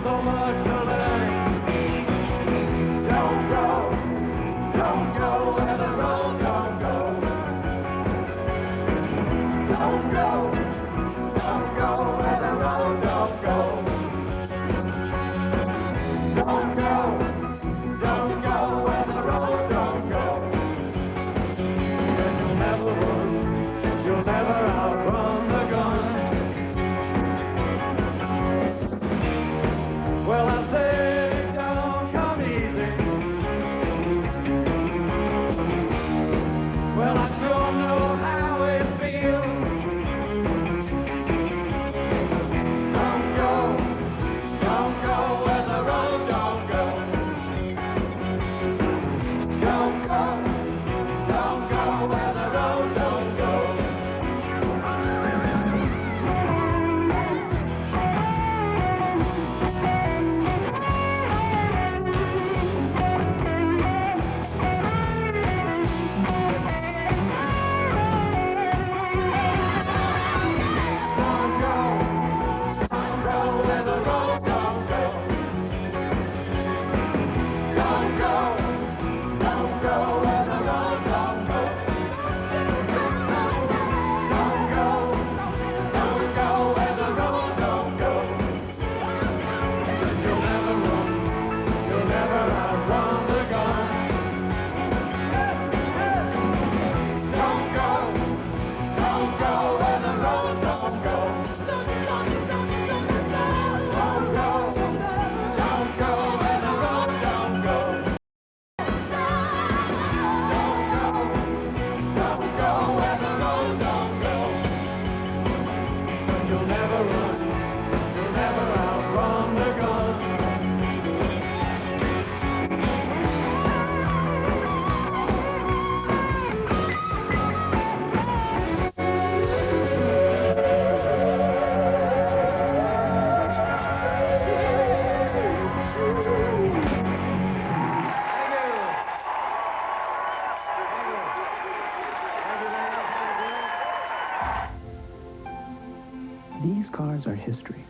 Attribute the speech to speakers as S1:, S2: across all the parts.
S1: so much to learn. Don't go where the road don't go. Don't go where the road don't go. Don't go where the road don't go. And you'll never outrun the gun. Well, I say, don't come easy. Well, I sure know how it feels. Don't go where the road don't go. Don't go where the road don't go.
S2: These cars are history,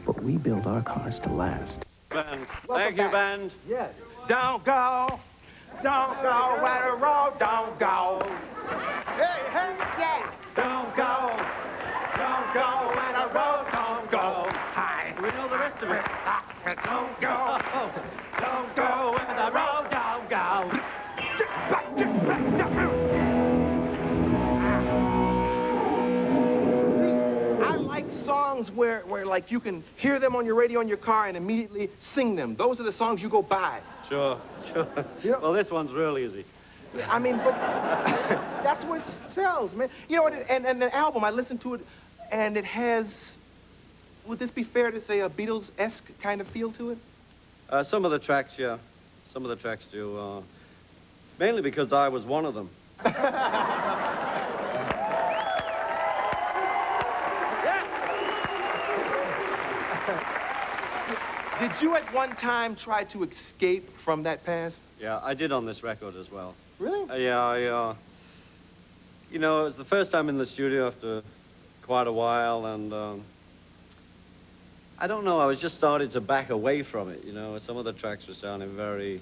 S2: but we build our cars to last.
S3: Band. Thank you, band.
S4: Yes. Don't go where the road don't go. Hey, hey, yeah.
S1: Don't go where the road don't go.
S3: Hi. We know the rest of it.
S4: Don't go.
S1: Don't go where the road don't go.
S4: I like songs where like you can hear them on your radio in your car and immediately sing them. Those are the songs you go buy.
S3: Sure.
S4: You know,
S3: Well, this one's real easy.
S4: I mean, but that's what sells, man. You know, and the album, I listened to it, and it has, would this be fair to say, a Beatles-esque kind of feel to it?
S3: Some of the tracks, yeah. Some of the tracks do. Mainly because I was one of them.
S4: Did you at one time try to escape from that past?
S3: Yeah, I did on this record as well.
S4: Really?
S3: Yeah, you know, it was the first time in the studio after quite a while, and I don't know, I was just starting to back away from it, you know. Some of the tracks were sounding very,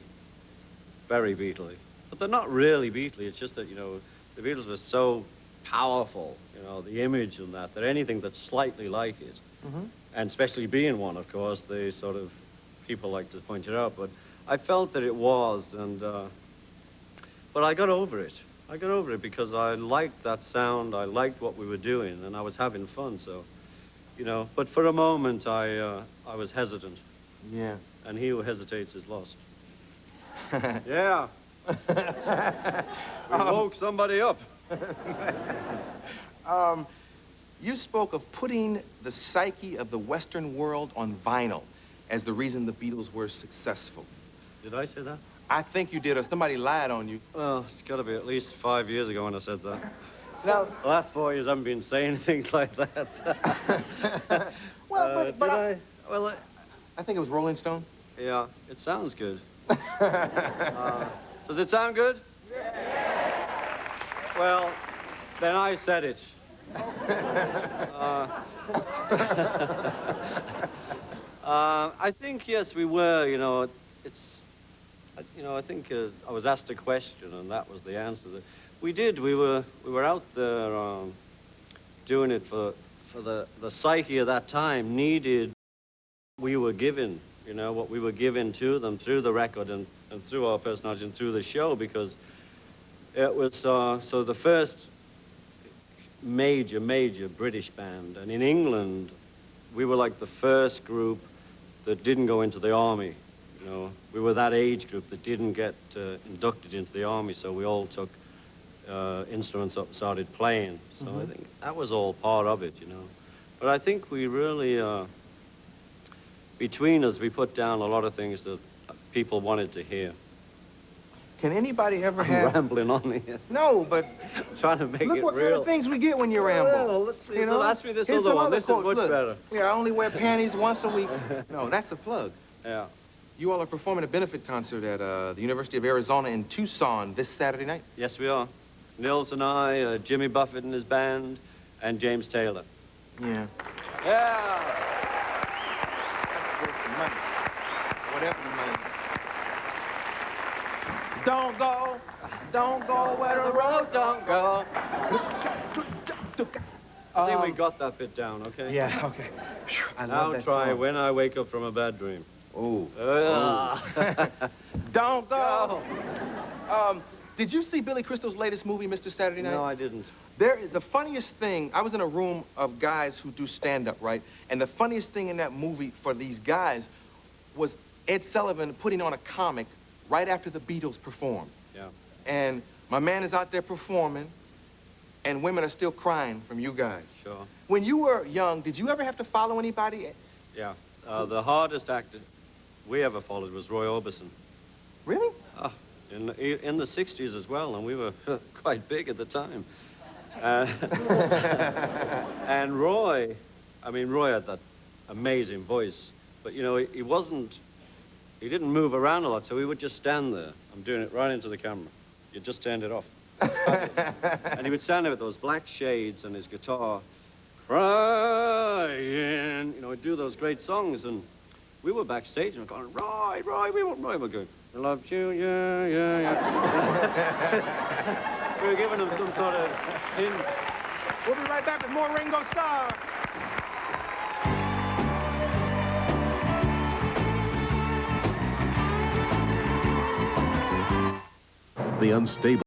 S3: very Beatley. But they're not really Beatley, it's just that, you know, the Beatles were so powerful, you know, the image and that anything that's slightly like it, and especially being one, of course, they sort of, people like to point it out, but I felt that it was, and, but I got over it. I got over it because I liked that sound, I liked what we were doing, and I was having fun, so, you know, but for a moment I was hesitant.
S4: Yeah.
S3: And he who hesitates is lost. Yeah. We woke somebody up.
S4: You spoke of putting the psyche of the Western world on vinyl as the reason the Beatles were successful.
S3: Did I say that?
S4: I think you did, or somebody lied on you.
S3: Well, it's got to be at least 5 years ago when I said that.
S4: Now,
S3: The last 4 years I haven't been saying things like that.
S4: well, but
S3: I? Well,
S4: I think it was Rolling Stone.
S3: yeah, it sounds good. Does it sound good? Yeah. Well, then I said it. I think, yes, we were, you know, I think I was asked a question, and that was the answer. We did, we were out there doing it for the psyche of that time needed we were given, you know, what we were given to them through the record and through our personality and through the show, because it was, so the first major British band, and in England, we were like the first group that didn't go into the army. You know, we were that age group that didn't get inducted into the army, so we all took instruments up and started playing. So I think that was all part of it, you know. But I think we really, between us, we put down a lot of things that people wanted to hear.
S4: Can anybody ever
S3: I'm
S4: have...
S3: rambling on here.
S4: No, but...
S3: Trying to make it real.
S4: Look what kind of things we get when you ramble.
S3: Well, let's see.
S4: You
S3: So
S4: know?
S3: ask me this
S4: Here's
S3: other
S4: some
S3: one. This is
S4: quotes.
S3: much
S4: Look,
S3: better.
S4: Yeah, I only wear panties once a week. No, that's the plug.
S3: Yeah.
S4: You all are performing a benefit concert at the University of Arizona in Tucson this Saturday night.
S3: Yes, we are. Nils and I, Jimmy Buffett and his band, and James Taylor.
S4: Yeah.
S3: Yeah.
S4: That's worth the money. Whatever the money. Don't go where the road don't go.
S3: I think we got that bit down, okay?
S4: Yeah, okay. I
S3: Now
S4: love that
S3: try
S4: song.
S3: When I Wake Up From a Bad Dream.
S4: Ooh.
S3: Ugh.
S4: Don't go. Did you see Billy Crystal's latest movie, Mr. Saturday Night?
S3: No, I didn't.
S4: The funniest thing, I was in a room of guys who do stand-up, right? And the funniest thing in that movie for these guys was Ed Sullivan putting on a comic right after the Beatles performed.
S3: Yeah.
S4: And my man is out there performing, and women are still crying from you guys.
S3: Sure.
S4: When you were young, did you ever have to follow anybody?
S3: Yeah. The hardest actor we ever followed was Roy Orbison.
S4: Really?
S3: In the 60s as well, and we were quite big at the time. And Roy, I mean, Roy had that amazing voice, but, you know, he didn't move around a lot, so he would just stand there. I'm doing it right into the camera. You just turned it off. And he would stand there with those black shades and his guitar, crying, you know, he'd do those great songs, and we were backstage and going, Roy, we weren't Roy, we're going, I love you, yeah. We were giving him some sort of hint.
S4: We'll be right back with more Ringo Starr.
S5: The unstable.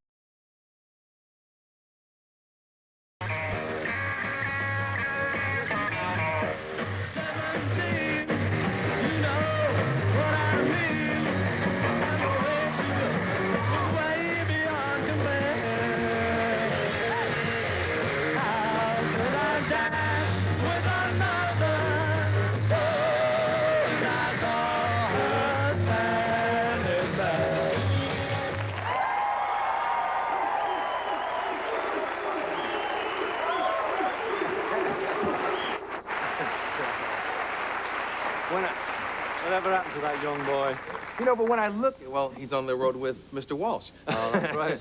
S3: Whatever happened to that young boy?
S4: You know, but when I look, well, he's on the road with Mr. Walsh.
S3: Oh, that's right.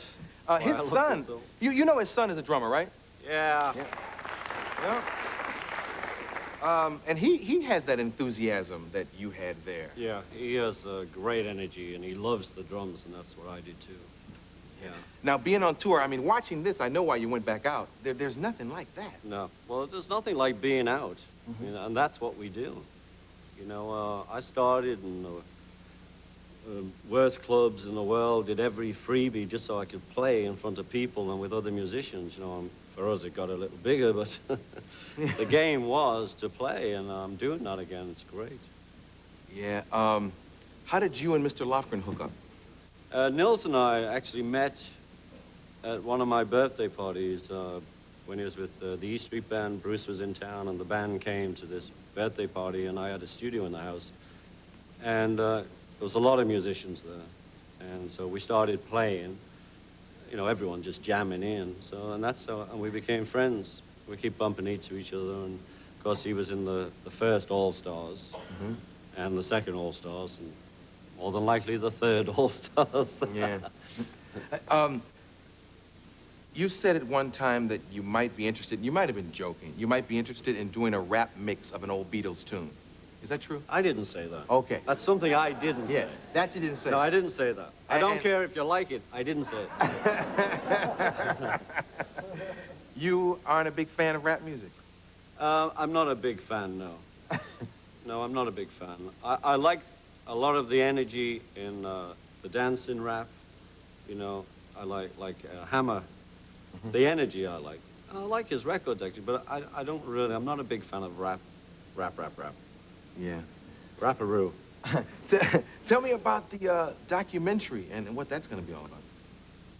S4: His son, you know his son is a drummer, right?
S3: Yeah.
S4: And he has that enthusiasm that you had there.
S3: Yeah, he has great energy, and he loves the drums, and that's what I did, too. Yeah.
S4: Now, being on tour, I mean, watching this, I know why you went back out. There's nothing like that.
S3: No. Well, there's nothing like being out, you know, and that's what we do. You know, I started in the worst clubs in the world, did every freebie just so I could play in front of people and with other musicians. You know, for us it got a little bigger, but the game was to play, and I'm doing that again. It's great.
S4: Yeah. How did you and Mr. Lofgren hook up?
S3: Nils and I actually met at one of my birthday parties when he was with the E Street Band. Bruce was in town, and the band came to this birthday party, and I had a studio in the house. And there was a lot of musicians there. And so we started playing, you know, everyone just jamming in. So, and that's how, and we became friends. We keep bumping into each other, and of course he was in the first All-Stars, and the second All-Stars, and more than likely the third All-Stars.
S4: Yeah. You said at one time that you might be interested, you might have been joking, you might be interested in doing a rap mix of an old Beatles tune. Is that true?
S3: I didn't say that.
S4: Okay.
S3: That's something I didn't
S4: Yes,
S3: say.
S4: that you didn't say.
S3: No, I didn't say that. I don't
S4: And-
S3: care if you like it. I didn't say it.
S4: You aren't a big fan of rap music?
S3: I'm not a big fan, no. No, I'm not a big fan. I like a lot of the energy in the dance in rap. You know, I like Hammer. The energy I like. I like his records, actually, but I don't really, I'm not a big fan of rap.
S4: Yeah.
S3: Rapperoo.
S4: Tell me about the documentary and what that's going to be all about.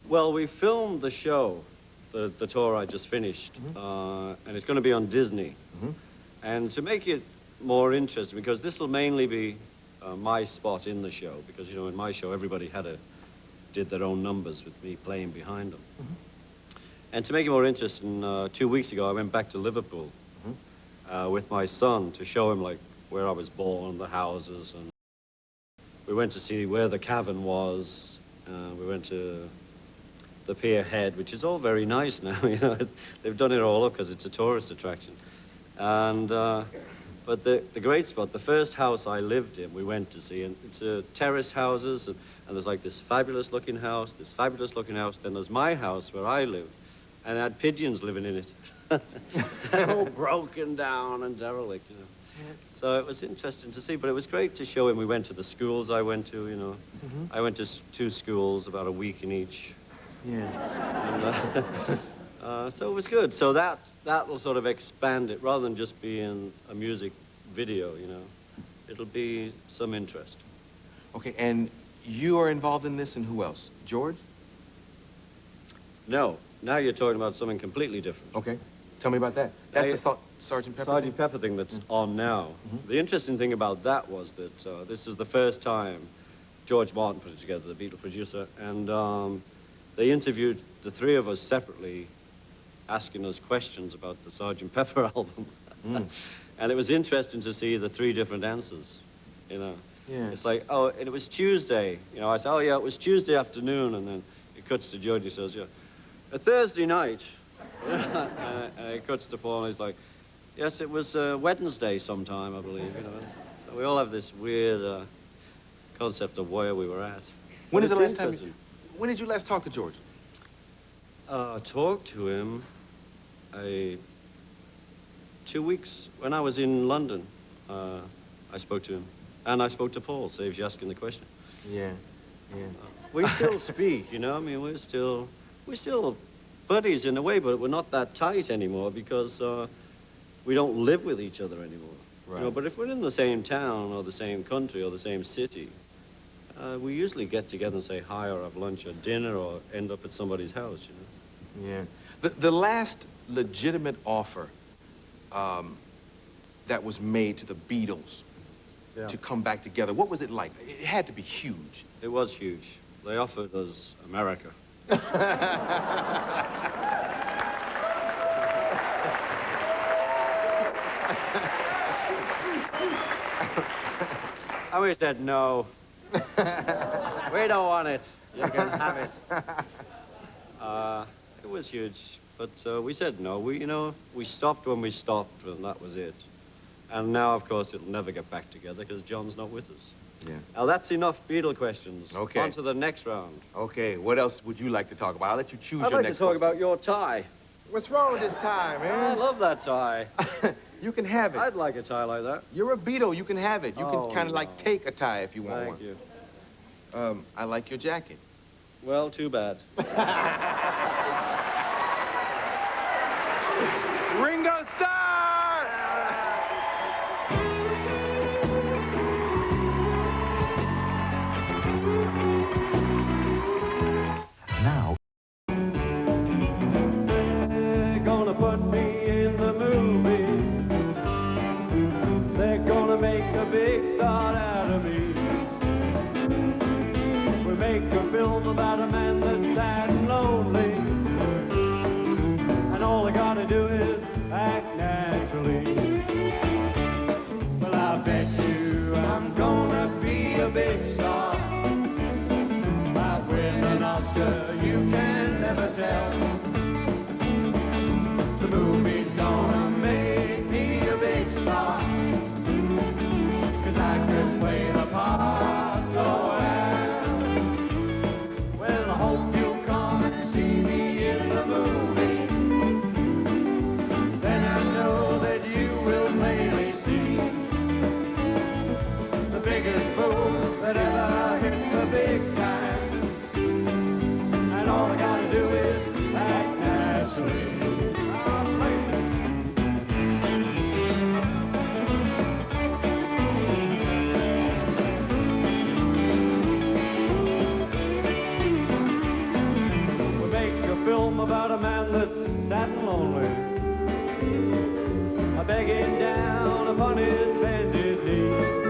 S3: Well, we filmed the show, the tour I just finished, and it's going to be on Disney. And to make it more interesting, because this will mainly be my spot in the show, because, you know, in my show, everybody did their own numbers with me playing behind them. And to make it more interesting, 2 weeks ago, I went back to Liverpool with my son to show him, like, where I was born, the houses, and we went to see where the cavern was. We went to the Pier Head, which is all very nice now, you know. They've done it all up because it's a tourist attraction. And, but the great spot, the first house I lived in, we went to see, and it's terraced houses, and there's like this fabulous looking house, then there's my house where I live, and it had pigeons living in it. All broken down and derelict, you know. So it was interesting to see, but it was great to show him. We went to the schools I went to, you know. I went to 2 schools, about a week in each.
S4: Yeah.
S3: And, so it was good. So that will sort of expand it, rather than just being a music video, you know. It'll be some interest.
S4: Okay, and you are involved in this, and who else? George?
S3: No, now you're talking about something completely different.
S4: Okay. Tell me about that. That's the Sgt. Pepper
S3: Sgt. Pepper thing that's on now. The interesting thing about that was that this is the first time George Martin put it together, the Beatles producer, and they interviewed the 3 of us separately, asking us questions about the Sgt. Pepper album. And it was interesting to see the 3 different answers, you know.
S4: Yeah.
S3: It's like, oh, and it was Tuesday. You know, I said, oh, yeah, it was Tuesday afternoon, and then it cuts to George, he says, yeah, a Thursday night. And it cuts to Paul, and he's like, yes, it was Wednesday sometime, I believe, you know. So we all have this weird concept of where we were at.
S4: When did you last talk to George?
S3: Talked to him 2 weeks when I was in London. I spoke to him, and I spoke to Paul, saves you asking the question.
S4: Yeah, yeah.
S3: We still speak, you know. I mean, we're still buddies in a way, but we're not that tight anymore because we don't live with each other anymore.
S4: Right.
S3: You know, but if we're in the same town or the same country or the same city, we usually get together and say hi or have lunch or dinner or end up at somebody's house, you know.
S4: Yeah. The last legitimate offer that was made to the Beatles to come back together, what was it like? It had to be huge.
S3: It was huge. They offered us America. And we said no. We don't want it. You can have it. It was huge, but we said no. We stopped when we stopped, and that was it. And now, of course, it'll never get back together because John's not with us.
S4: Yeah.
S3: Now, that's enough Beatle questions.
S4: Okay.
S3: On to the next round.
S4: Okay, what else would you like to talk about? I'll let you choose
S3: I'd
S4: your
S3: like
S4: next
S3: to talk
S4: question.
S3: about your tie.
S4: What's wrong with this tie,
S3: I
S4: man?
S3: love that tie.
S4: You can have it.
S3: I'd like a tie like that.
S4: You're a Beatle. You can have it. You
S3: Oh,
S4: can kind of
S3: no.
S4: like take a tie if you want
S3: Thank you.
S4: one. I like your jacket.
S3: Well, too bad.
S4: Ringo Starr!
S2: Now,
S1: They're gonna put me in the movie. They're gonna make a big star out of me. We make a film about a man that's sad and lonely, and all I gotta do is act naturally. Well, I bet you I'm gonna be a big star. Might win an Oscar, you can never tell. The movie's gonna make me a big star. film about a man that's sad and lonely, begging down upon his bended knee.